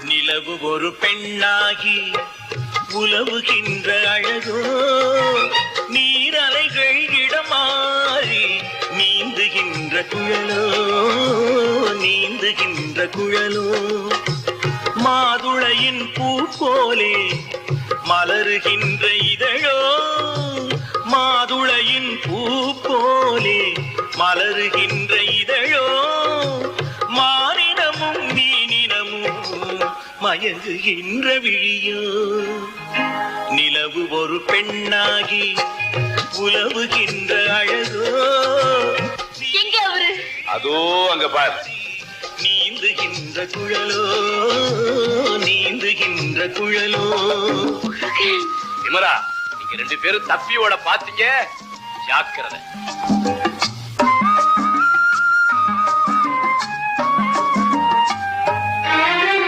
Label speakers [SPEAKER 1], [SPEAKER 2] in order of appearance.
[SPEAKER 1] நிலவு ஒரு பெண்ணாகி உலவுகின்ற அழகோ, நீரலைகள் இடமாறி நீந்துகின்ற குழலோ, நீந்துகின்ற குழலோ, மாதுளையின் பூ போலே மலருகின்ற இதழோ, மாதுளையின் பூ போலே மலருகின்ற இதழோ, மானினமும் மீனினமும் மயங்குகின்ற விழியோ, நிலவு ஒரு பெண்ணாகி உலவுகின்ற அழகோ.
[SPEAKER 2] எங்க அவரு?
[SPEAKER 3] அதோ அங்க பார்.
[SPEAKER 1] நீந்துகின்ற குழலோ, நீந்துகின்ற குழலோ.
[SPEAKER 3] விமலா, நீங்க 2 பேரும் தப்பியோட பாத்தீங்க. ஜாக்கிரதை.